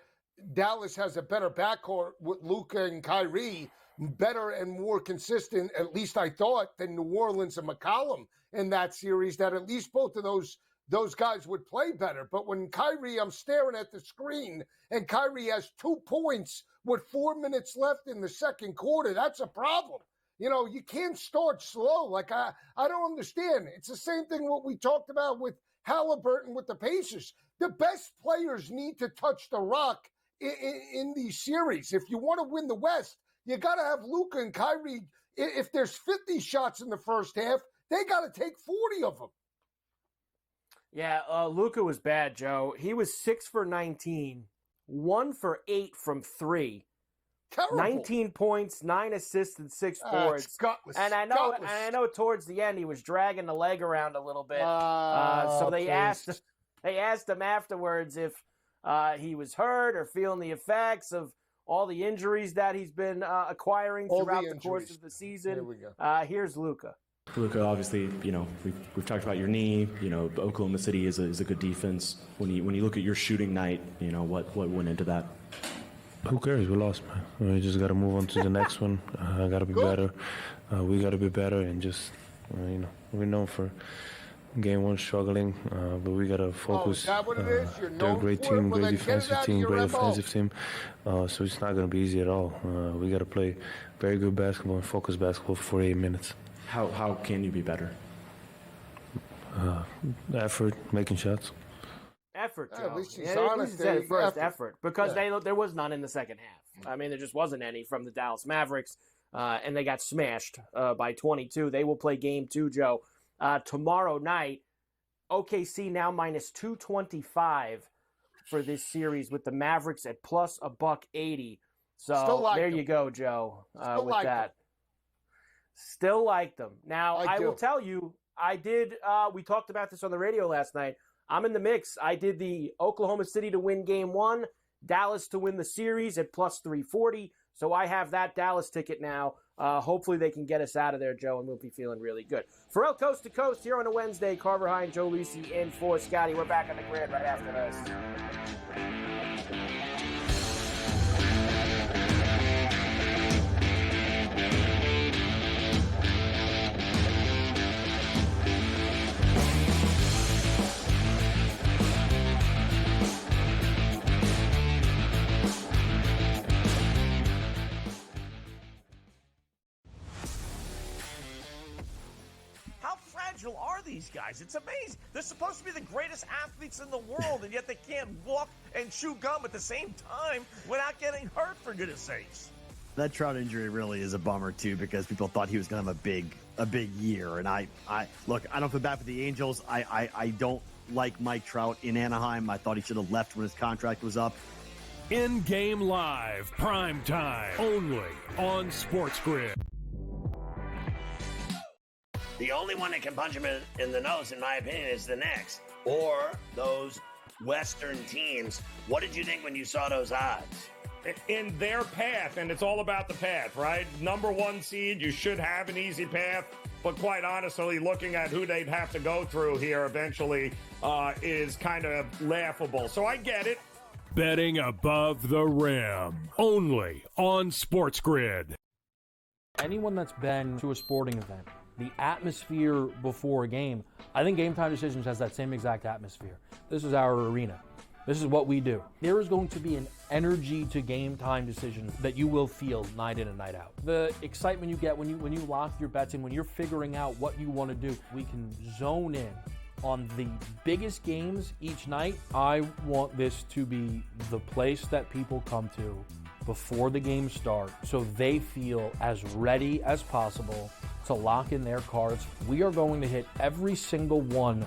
Dallas has a better backcourt with Luka and Kyrie, better and more consistent, at least I thought, than New Orleans and McCollum in that series, that at least both of those guys would play better. But when Kyrie, I'm staring at the screen, and Kyrie has 2 points with 4 minutes left in the second quarter, that's a problem. You know, you can't start slow. Like, I don't understand. It's the same thing what we talked about with Halliburton with the Pacers. The best players need to touch the rock in these series. If you want to win the West, you got to have Luka and Kyrie. If there's 50 shots in the first half, they got to take 40 of them. Yeah, Luka was bad, Joe. He was 6 for 19, 1 for 8 from 3. Terrible. 19 points, 9 assists, and 6 boards. And I know towards the end he was dragging the leg around a little bit. So they asked him afterwards if he was hurt or feeling the effects of all the injuries that he's been acquiring throughout the course of the season. Here we go. Here's Luka. Luka, obviously, you know, we've talked about your knee. You know, Oklahoma City is a good defense. When you look at your shooting night, you know, what went into that? Who cares? We lost, man. We just got to move on to the next one. I got to be better. We got to be better, and just, you know, we're known for game one struggling, but we got to focus. Is that what it is? They're a great team, great defensive team, great offensive team. So it's not going to be easy at all. We got to play very good basketball and focus basketball for 48 minutes. How can you be better? Effort, making shots. Effort, Joe. At least he's honest. He said it first, effort. Because there was none in the second half. I mean, there just wasn't any from the Dallas Mavericks, and they got smashed by 22. They will play game 2, Joe, tomorrow night. OKC now minus 225 for this series with the Mavericks at plus $180. So there you go, Joe, with that. Still like them. Now, I will tell you, I did, we talked about this on the radio last night. I'm in the mix. I did the Oklahoma City to win game 1, Dallas to win the series at plus 340. So I have that Dallas ticket now. Hopefully they can get us out of there, Joe, and we'll be feeling really good. Ferrall Coast to Coast here on a Wednesday. Carver and Joe Lisi in for Scotty. We're back on the grid right after this. agile are these guys? It's amazing. They're supposed to be the greatest athletes in the world, and yet they can't walk and chew gum at the same time without getting hurt, for goodness sakes. That Trout injury really is a bummer too, because people thought he was going to have a big year. And I don't feel bad for the Angels. I don't like Mike Trout in Anaheim. I thought he should have left when his contract was up. In-game live, prime time, only on SportsGrid. The only one that can punch him in the nose, in my opinion, is the Knicks or those Western teams. What did you think when you saw those odds? In their path, and it's all about the path, right? Number 1 seed, you should have an easy path, but quite honestly, looking at who they'd have to go through here eventually is kind of laughable. So I get it. Betting above the rim, only on SportsGrid. Anyone that's been to a sporting event, the atmosphere before a game, I think Game Time Decisions has that same exact atmosphere. This is our arena. This is what we do. There is going to be an energy to Game Time Decisions that you will feel night in and night out. The excitement you get when you lock your bets in, when you're figuring out what you want to do, we can zone in on the biggest games each night. I want this to be the place that people come to before the games start so they feel as ready as possible to lock in their cards. We are going to hit every single one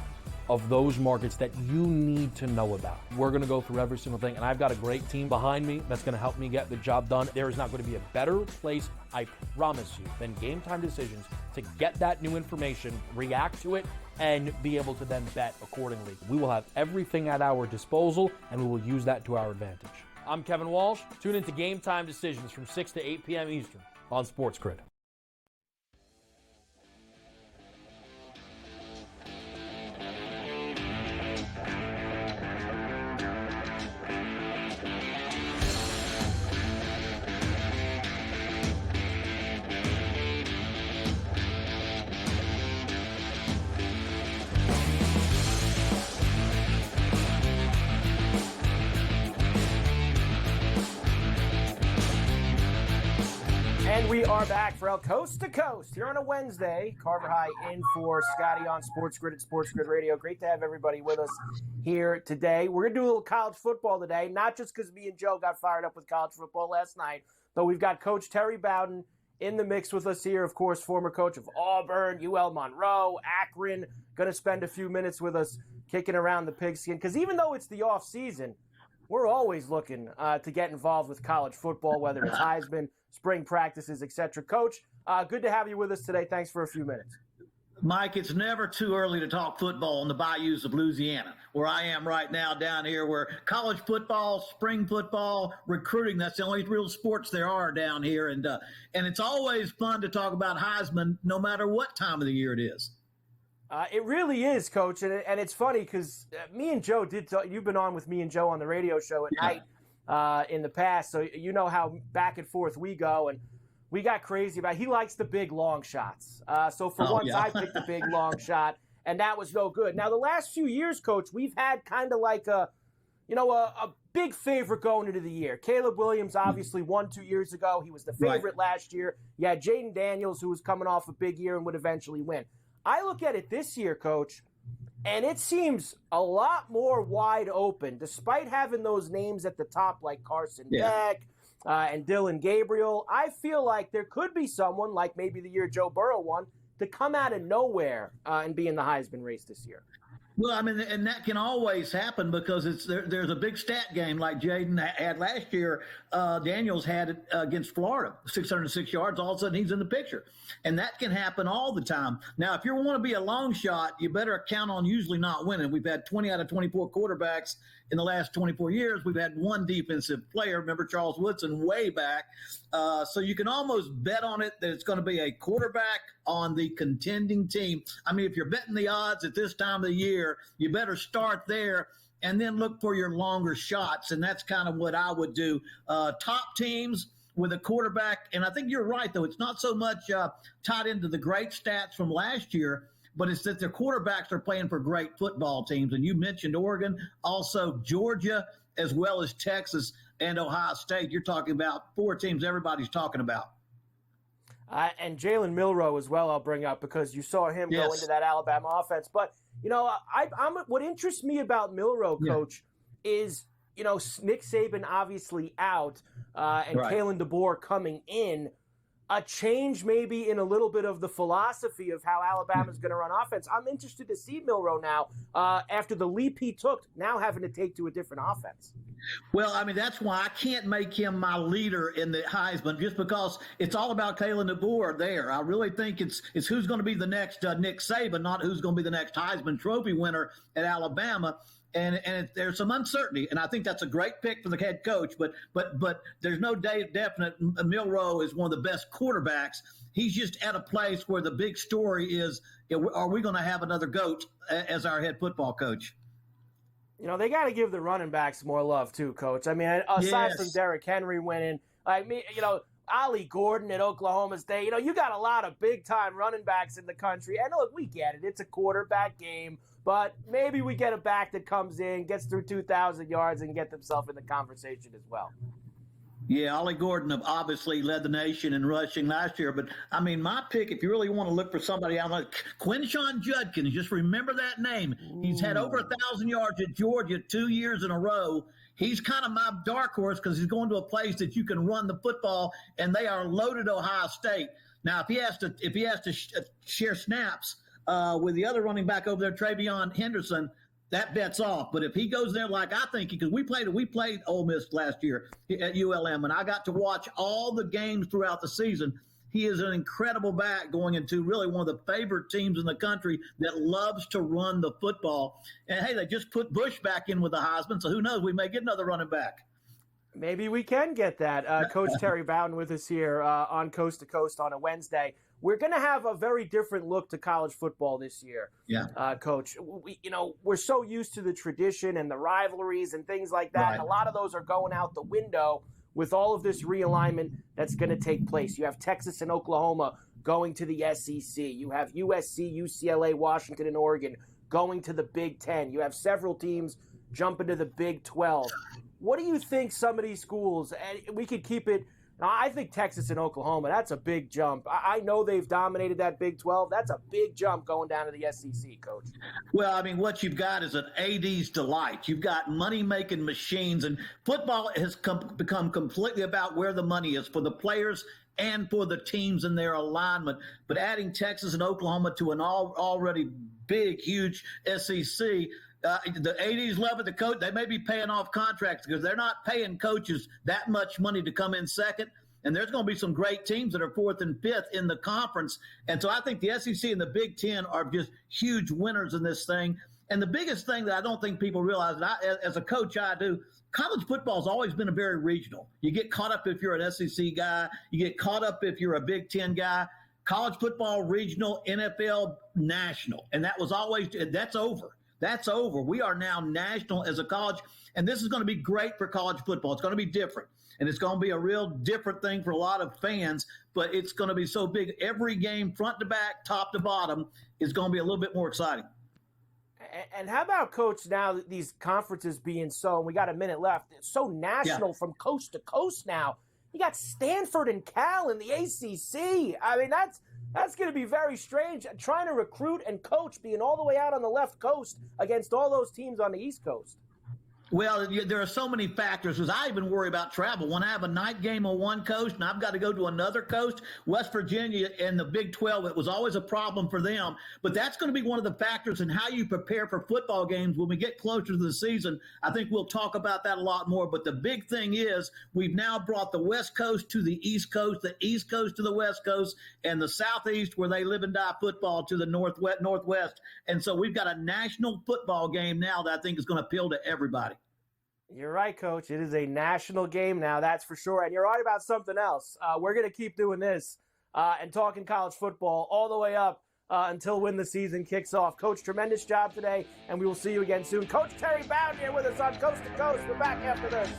of those markets that you need to know about. We're going to go through every single thing, and I've got a great team behind me that's going to help me get the job done. There is not going to be a better place, I promise you, than Game Time Decisions to get that new information, react to it, and be able to then bet accordingly. We will have everything at our disposal, and we will use that to our advantage. I'm Kevin Walsh. Tune into Game Time Decisions from 6 to 8 p.m. Eastern on SportsGrid. And we are back, Ferrall, coast to coast here on a Wednesday. Carver High in for Scotty on SportsGrid at SportsGrid Radio. Great to have everybody with us here today. We're going to do a little college football today, not just because me and Joe got fired up with college football last night, but we've got Coach Terry Bowden in the mix with us here. Of course, former coach of Auburn, UL Monroe, Akron, going to spend a few minutes with us kicking around the pigskin, because even though it's the off season, we're always looking to get involved with college football, whether it's Heisman, spring practices, etc. Coach, good to have you with us today. Thanks for a few minutes. Mike, it's never too early to talk football on the bayous of Louisiana, where I am right now down here, where college football, spring football, recruiting, that's the only real sports there are down here. And it's always fun to talk about Heisman no matter what time of the year it is. It really is, Coach, and it's funny because me and Joe you've been on with me and Joe on the radio show at night in the past, so you know how back and forth we go, and we got crazy about he likes the big long shots. So for once, I picked the big long shot, and that was no good. Now, the last few years, Coach, we've had kind of like a big favorite going into the year. Caleb Williams obviously won 2 years ago. He was the favorite last year. You had Jaden Daniels, who was coming off a big year and would eventually win. I look at it this year, Coach, and it seems a lot more wide open, despite having those names at the top like Carson Beck and Dylan Gabriel. I feel like there could be someone, like maybe the year Joe Burrow won, to come out of nowhere and be in the Heisman race this year. Well, I mean, and that can always happen because there's a big stat game like Jaden had last year. Daniels had it against Florida, 606 yards. All of a sudden, he's in the picture. And that can happen all the time. Now, if you want to be a long shot, you better count on usually not winning. We've had 20 out of 24 quarterbacks in the last 24 years. We've had one defensive player. Remember Charles Woodson way back. So you can almost bet on it that it's going to be a quarterback on the contending team. I mean, if you're betting the odds at this time of the year, you better start there and then look for your longer shots. And that's kind of what I would do. Top teams with a quarterback. And I think you're right, though. It's not so much tied into the great stats from last year, but it's that their quarterbacks are playing for great football teams. And you mentioned Oregon, also Georgia, as well as Texas and Ohio State. You're talking about four teams everybody's talking about. And Jalen Milroe as well, I'll bring up, because you saw him go into that Alabama offense. But, what interests me about Milroe, Coach, is, Nick Saban obviously out and Kalen DeBoer coming in. A change maybe in a little bit of the philosophy of how Alabama's going to run offense. I'm interested to see Milroe now, after the leap he took, now having to take to a different offense. Well, I mean, that's why I can't make him my leader in the Heisman, just because it's all about Kalen DeBoer there. I really think it's who's going to be the next Nick Saban, not who's going to be the next Heisman Trophy winner at Alabama. And there's some uncertainty, and I think that's a great pick for the head coach. But there's no definite. Milroe is one of the best quarterbacks. He's just at a place where the big story is: are we going to have another GOAT as our head football coach? They got to give the running backs more love too, Coach. I mean, aside from Derrick Henry winning, Ollie Gordon at Oklahoma State. You got a lot of big-time running backs in the country. And look, we get it. It's a quarterback game. But maybe we get a back that comes in, gets through 2,000 yards, and get themselves in the conversation as well. Yeah, Ollie Gordon obviously led the nation in rushing last year. But, I mean, my pick, if you really want to look for somebody out, like Quinshon Judkins, just remember that name. He's had over 1,000 yards at Georgia 2 years in a row. He's kind of my dark horse because he's going to a place that you can run the football, and they are loaded Ohio State. Now, if he has to share snaps with the other running back over there, Travion Henderson, that bet's off. But if he goes there like I think, because we played Ole Miss last year at ULM, and I got to watch all the games throughout the season. He is an incredible back going into really one of the favorite teams in the country that loves to run the football. And, hey, they just put Bush back in with the Heisman, so who knows? We may get another running back. Maybe we can get that. Coach Terry Bowden with us here on Coast to Coast on a Wednesday. We're going to have a very different look to college football this year, Coach. We're so used to the tradition and the rivalries and things like that, and a lot of those are going out the window with all of this realignment that's going to take place. You have Texas and Oklahoma going to the SEC. You have USC, UCLA, Washington, and Oregon going to the Big Ten. You have several teams jumping to the Big 12. What do you think some of these schools, and we could keep it, I think Texas and Oklahoma, that's a big jump. I know they've dominated that Big 12. That's a big jump going down to the SEC, Coach. Well, I mean, what you've got is an AD's delight. You've got money-making machines, and football has become completely about where the money is for the players and for the teams in their alignment. But adding Texas and Oklahoma to an already big, huge SEC, the ADs love it. The coach, they may be paying off contracts because they're not paying coaches that much money to come in second. And there's going to be some great teams that are fourth and fifth in the conference. And so I think the SEC and the Big Ten are just huge winners in this thing. And the biggest thing that I don't think people realize, and as a coach I do, college football has always been a very regional. You get caught up if you're an SEC guy. You get caught up if you're a Big Ten guy. College football, regional, NFL, national. And that was always – that's over. That's over. We are now national as a college, and this is going to be great for college football. It's going to be different, and it's going to be a real different thing for a lot of fans, but it's going to be so big. Every game, front to back, top to bottom, is going to be a little bit more exciting. And how about, Coach, now that these conferences being so, and we got a minute left, it's so national from coast to coast now. You got Stanford and Cal in the ACC. I mean, that's going to be very strange, trying to recruit and coach, being all the way out on the left coast against all those teams on the East Coast. Well, there are so many factors because I even worry about travel. When I have a night game on one coast and I've got to go to another coast, West Virginia and the Big 12, it was always a problem for them. But that's going to be one of the factors in how you prepare for football games when we get closer to the season. I think we'll talk about that a lot more. But the big thing is we've now brought the West Coast to the East Coast, the East Coast to the West Coast, and the Southeast, where they live and die football, to the Northwest. And so we've got a national football game now that I think is going to appeal to everybody. You're right, Coach. It is a national game now, that's for sure. And you're right about something else. We're going to keep doing this and talking college football all the way up until when the season kicks off. Coach, tremendous job today, and we will see you again soon. Coach Terry Bowden here with us on Coast to Coast. We're back after this.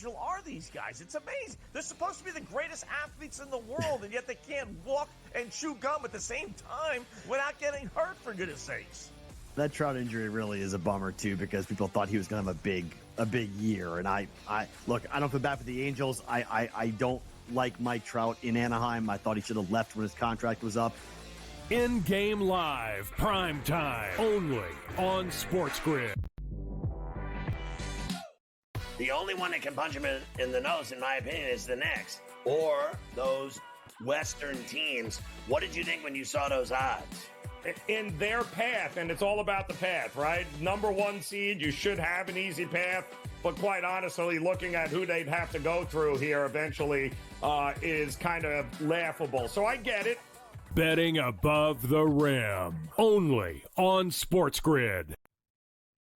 agile are these guys? It's amazing. They're supposed to be the greatest athletes in the world, and yet they can't walk and chew gum at the same time without getting hurt, for goodness sakes. That Trout injury really is a bummer too, because people thought he was going to have a big year. And I look, I don't feel bad for the Angels. I don't like Mike Trout in Anaheim. I thought he should have left when his contract was up. In-game live, prime time, only on SportsGrid. The only one that can punch him in the nose, in my opinion, is the Knicks or those Western teams. What did you think when you saw those odds? In their path, and it's all about the path, right? Number 1 seed, you should have an easy path, but quite honestly, looking at who they'd have to go through here eventually is kind of laughable. So I get it. Betting above the rim, only on SportsGrid.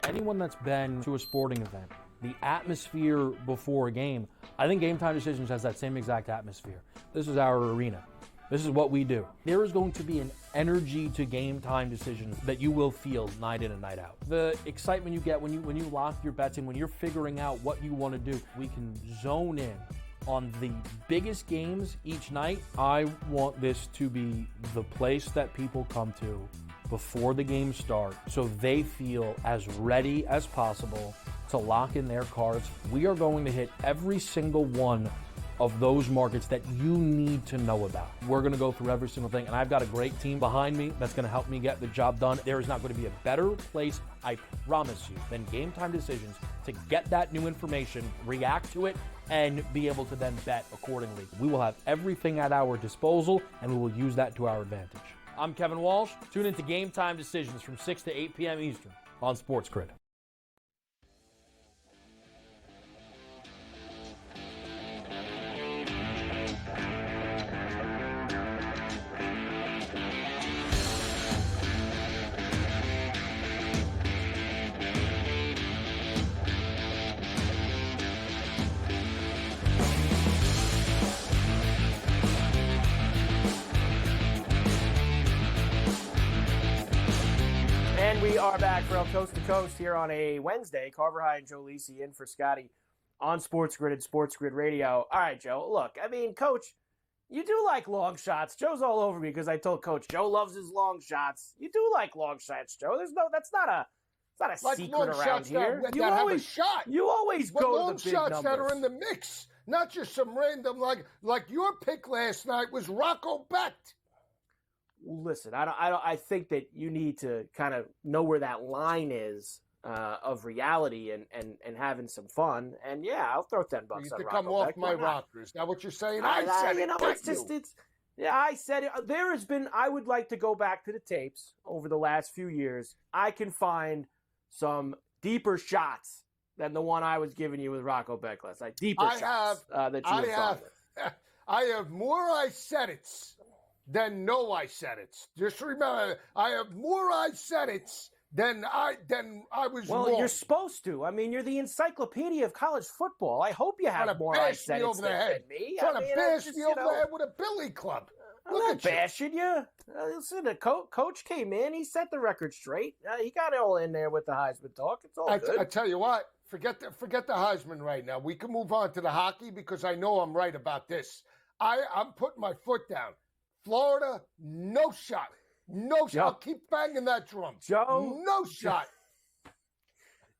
Anyone that's been to a sporting event, the atmosphere before a game, I think Game Time Decisions has that same exact atmosphere. This is our arena. This is what we do. There is going to be an energy to Game Time Decisions that you will feel night in and night out. The excitement you get when you lock your bets in, when you're figuring out what you want to do, we can zone in on the biggest games each night. I want this to be the place that people come to before the games start so they feel as ready as possible to lock in their cards. We are going to hit every single one of those markets that you need to know about. We're going to go through every single thing, and I've got a great team behind me that's going to help me get the job done. There is not going to be a better place, I promise you, than Game Time Decisions to get that new information, react to it, and be able to then bet accordingly. We will have everything at our disposal, and we will use that to our advantage. I'm Kevin Walsh. Tune into Game Time Decisions from 6 to 8 p.m. Eastern on SportsGrid. And we are back from Coast to Coast here on a Wednesday. Carver and Joe Lisi in for Scotty on SportsGrid and SportsGrid Radio. All right, Joe, look, I mean, Coach, you do like long shots. Joe's all over me because I told Coach Joe loves his long shots. You do like long shots, Joe. That's not a like secret around here. That have a shot. You always but go long to the big shots numbers. that are in the mix, not just some random like your pick last night was Rocco Becht. Listen, I think that you need to kind of know where that line is of reality and having some fun. And yeah, I'll throw $10 You on need to Rocco come off Becht. my rocker. Is that what you're saying? I said it. I said it. There has been. I would like to go back to the tapes over the last few years. I can find some deeper shots than the one I was giving you with Rocco Becht last night. Deeper shots that you have. I have more I said it's than no I said it's. Just remember, I have more I said it's than I was wrong. Well, you're supposed to. I mean, you're the encyclopedia of college football. I hope you have more I said it's than me. Trying to bash me over the head with a billy club. I'm not bashing you. Listen, the coach came in. He set the record straight. He got it all in there with the Heisman talk. It's all good. I tell you what, forget the Heisman right now. We can move on to the hockey because I know I'm right about this. I'm putting my foot down. Florida, no shot. No shot. I'll keep banging that drum. Joe, no shot.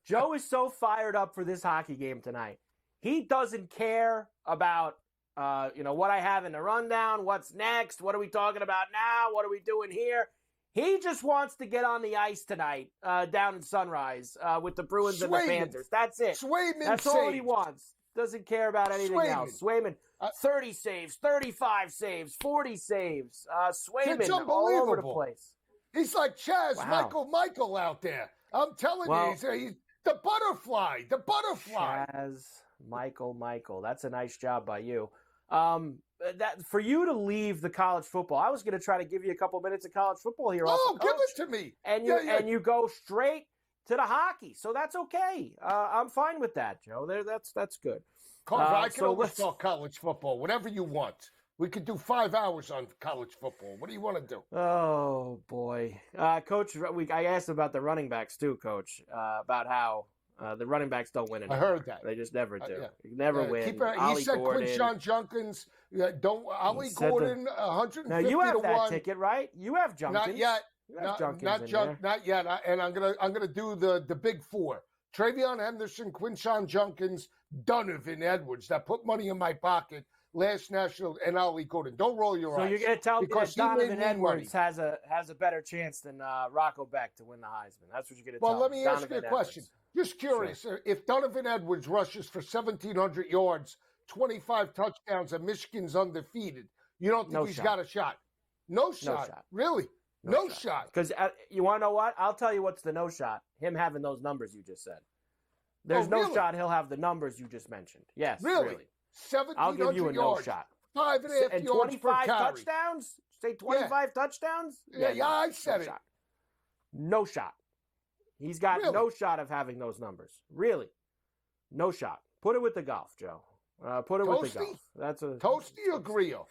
Joe is so fired up for this hockey game tonight. He doesn't care about what I have in the rundown, what's next, what are we talking about now, what are we doing here. He just wants to get on the ice tonight down in Sunrise with the Bruins and the Panthers. That's it. That's all he wants. Doesn't care about anything else. Swayman, 30 saves, 35 saves, 40 saves. Swayman all over the place. He's like Chaz Michael out there. I'm telling you, he's the butterfly. The butterfly. Chaz Michael. That's a nice job by you. That for you to leave the college football, I was going to try to give you a couple minutes of college football here. Give it to me. And you go straight to the hockey, so that's okay. I'm fine with that, Joe. That's good. Carver, I can always talk college football, whatever you want. We could do 5 hours on college football. What do you want to do? Oh boy, Coach. I asked about the running backs too, Coach. About how The running backs don't win anymore. I heard that. They just never do. Yeah. They never win. He said Quinshon Junkins. Ollie Gordon, 150 now you have to that 1. ticket, right? You have Junkins. Not yet. Not yet. And I'm gonna do the big four: Travion Henderson, Quinshon Junkins, Donovan Edwards. That put money in my pocket last national, and Ollie Gordon. Don't roll your eyes. So you're gonna tell me that Donovan Edwards money. has a better chance than Rocco Beck to win the Heisman. That's what you're gonna tell me. Well, let me ask you a Donovan question. Edwards. Just curious, if Donovan Edwards rushes for 1,700 yards, 25 touchdowns, and Michigan's undefeated, you don't think he's got a shot? No shot. Really? No shot. Because you want to know what? I'll tell you what's the no shot. Him having those numbers you just said. There's no shot he'll have the numbers you just mentioned. Yes, really. 1,700 I'll give you a no yards, shot. 5.5 and yards 25 per carry. touchdowns? Say 25 touchdowns? Yeah, I said it. Shot. No shot. He's got no shot of having those numbers. Really. No shot. Put it with the golf, Joe. Put it with the golf. That's a Toasty or Grillo?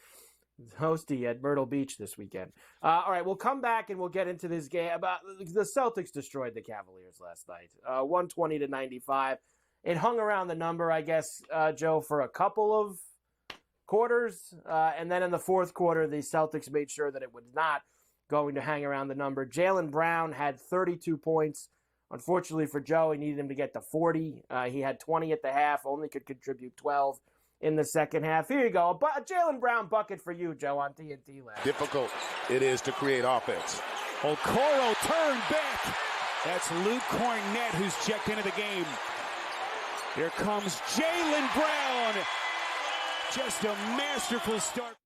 Toasty at Myrtle Beach this weekend. All right, we'll come back and we'll get into this game. About the Celtics destroyed the Cavaliers last night, 120-95. It hung around the number, I guess, Joe, for a couple of quarters, and then in the fourth quarter, the Celtics made sure that it was not going to hang around the number. Jaylen Brown had 32 points. Unfortunately for Joe, he needed him to get to 40. He had 20 at the half, only could contribute 12 in the second half. Here you go. A Jaylen Brown bucket for you, Joe, on TNT last. Difficult it is to create offense. Okoro turned back. That's Luke Cornett who's checked into the game. Here comes Jaylen Brown. Just a masterful start.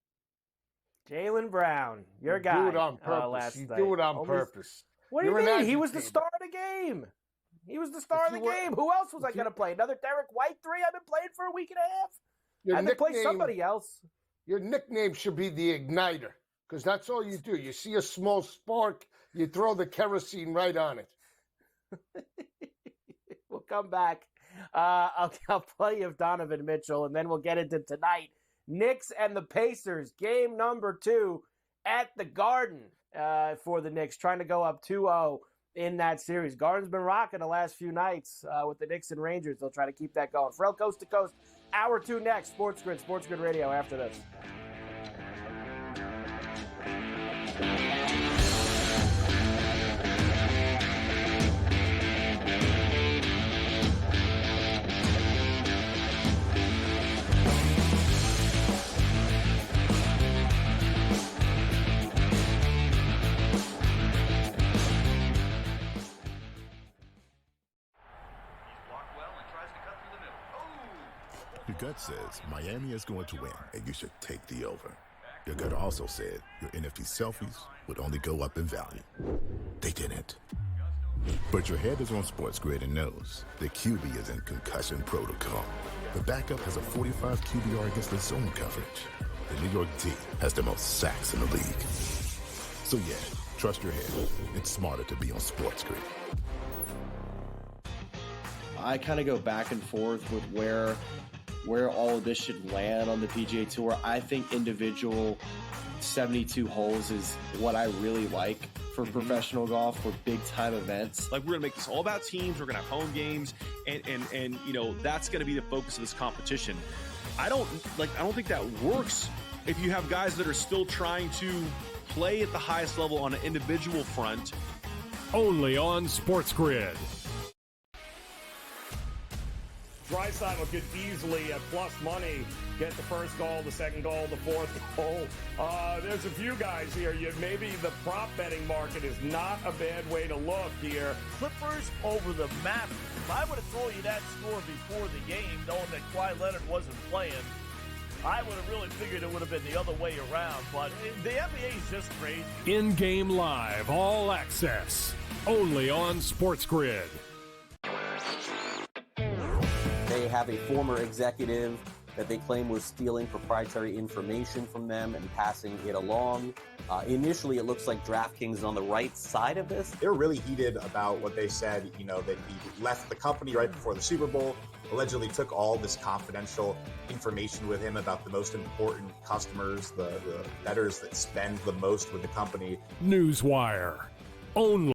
Jaylen Brown, your guy. Do it on purpose. You do it on purpose. What do you mean? He was the star of the game. He was the star of the game. Who else was I going to play? Another Derek White 3? I've been playing for a week and a half. I had to play somebody else. Your nickname should be the Igniter, because that's all you do. You see a small spark, you throw the kerosene right on it. We'll come back. I'll play you of Donovan Mitchell, and then we'll get into tonight. Knicks and the Pacers, game number 2 at the Garden for the Knicks, trying to go up 2-0 in that series. Garden's been rocking the last few nights with the Knicks and Rangers. They'll try to keep that going. Ferrall Coast to Coast, Hour 2 next. SportsGrid Radio after this. Your gut says Miami is going to win, and you should take the over. Your gut also said your NFT selfies would only go up in value. They didn't. But your head is on SportsGrid and knows the QB is in concussion protocol. The backup has a 45 QBR against the zone coverage. The New York D has the most sacks in the league. So yeah, trust your head. It's smarter to be on SportsGrid. I kind of go back and forth with where all of this should land on the PGA Tour. I think individual 72 holes is what I really like for professional golf, for big-time events. Like, we're going to make this all about teams. We're going to have home games, and you know, that's going to be the focus of this competition. I don't think that works if you have guys that are still trying to play at the highest level on an individual front. Only on SportsGrid. Draisaitl could easily at plus money get the first goal, the second goal, the fourth goal. There's a few guys here. Maybe the prop betting market is not a bad way to look here. Clippers over the Mavericks. If I would have told you that score before the game, knowing that Kawhi Leonard wasn't playing, I would have really figured it would have been the other way around. But the NBA is just crazy. In-game live, all access. Only on SportsGrid. They have a former executive that they claim was stealing proprietary information from them and passing it along. Initially, it looks like DraftKings is on the right side of this. They're really heated about what they said, that he left the company right before the Super Bowl, allegedly took all this confidential information with him about the most important customers, the bettors that spend the most with the company. Newswire. Only